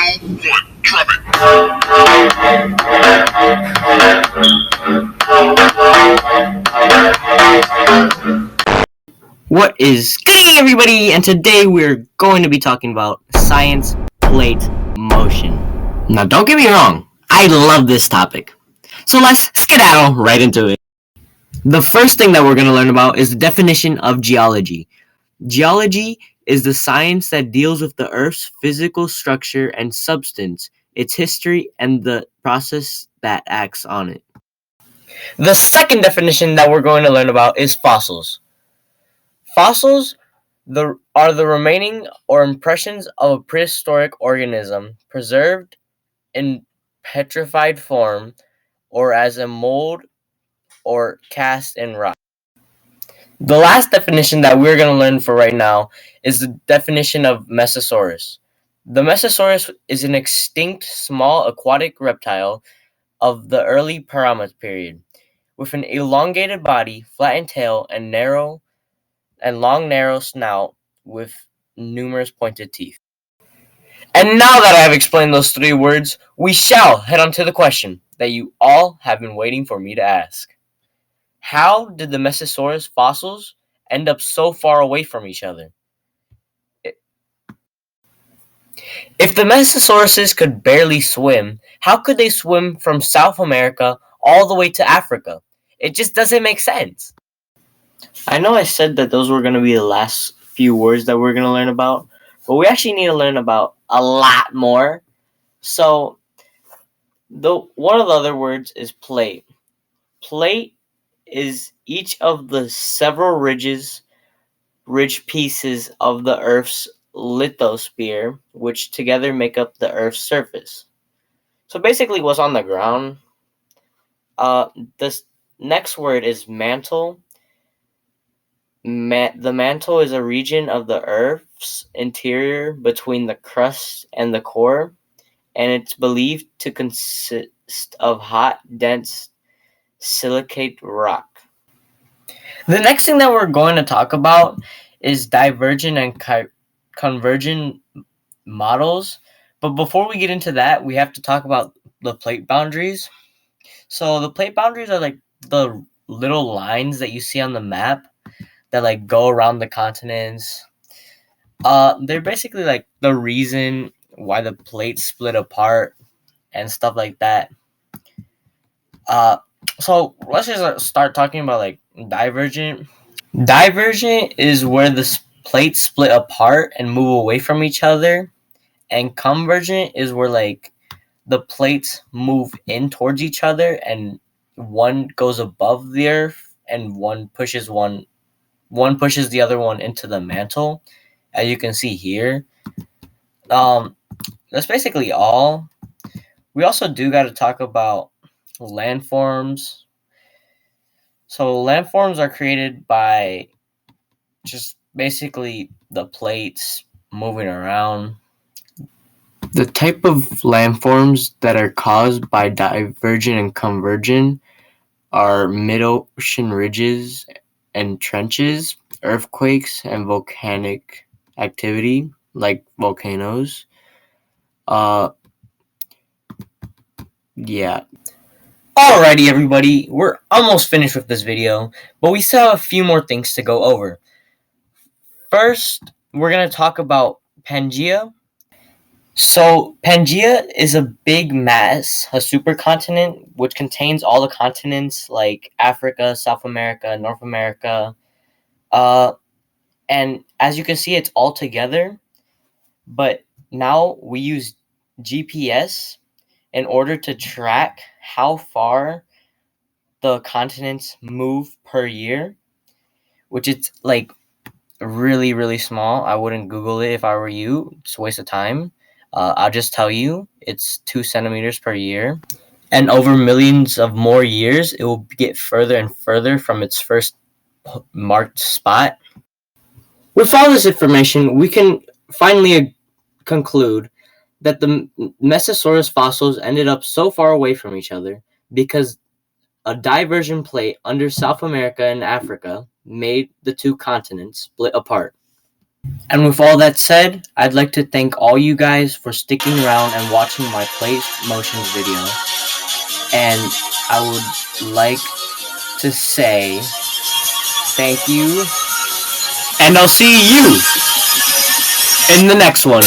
Round one, drum it. What is good, everybody? And today we're going to be talking about science plate motion. Now, don't get me wrong, I love this topic. So let's skedaddle right into it. The first thing that we're going to learn about is the definition of geology. Geology is the science that deals with the Earth's physical structure and substance, its history, and the process that acts on it. The second definition that we're going to learn about is fossils. Fossils are the remaining or impressions of a prehistoric organism preserved in petrified form or as a mold or cast in rock. The last definition that we're going to learn for right now is the definition of Mesosaurus. The Mesosaurus is an extinct small aquatic reptile of the early Paramus period, with an elongated body, flattened tail, and long narrow snout with numerous pointed teeth. And now that I have explained those three words, we shall head on to the question that you all have been waiting for me to ask. How did the Mesosaurus fossils end up so far away from each other? If the Mesosauruses could barely swim, how could they swim from South America all the way to Africa? It just doesn't make sense. I know I said that those were going to be the last few words that we're going to learn about, but we actually need to learn about a lot more. So, one of the other words is plate. Plate is each of the several ridge pieces of the Earth's lithosphere, which together make up the Earth's surface. So basically what's on the ground. This next word is mantle. The mantle is a region of the Earth's interior between the crust and the core, and it's believed to consist of hot, dense silicate rock. The next thing that we're going to talk about is divergent and convergent models. But before we get into that, we have to talk about the plate boundaries. So the plate boundaries are like the little lines that you see on the map that like go around the continents. They're basically like the reason why the plates split apart and stuff like that. So let's just start talking about like divergent. Divergent is where the plates split apart and move away from each other, and convergent is where like the plates move in towards each other and one goes above the Earth and one pushes the other one into the mantle, as you can see here. That's basically all. We also do got to talk about landforms. So landforms are created by just basically the plates moving around. The type of landforms that are caused by divergent and convergent are mid-ocean ridges and trenches, earthquakes, and volcanic activity, like volcanoes. Yeah. Alrighty, everybody, we're almost finished with this video, but we still have a few more things to go over. First, we're going to talk about Pangea. So, Pangea is a big mass, a supercontinent, which contains all the continents like Africa, South America, North America. And as you can see, it's all together. But now we use GPS in order to track how far the continents move per year, which is like really, really small. I wouldn't Google it if I were you. It's a waste of time. I'll just tell you it's 2 centimeters per year. And over millions of more years, it will get further and further from its first marked spot. With all this information, we can finally conclude that the Mesosaurus fossils ended up so far away from each other because a divergent plate under South America and Africa made the two continents split apart. And with all that said, I'd like to thank all you guys for sticking around and watching my plate motions video. And I would like to say thank you, and I'll see you in the next one.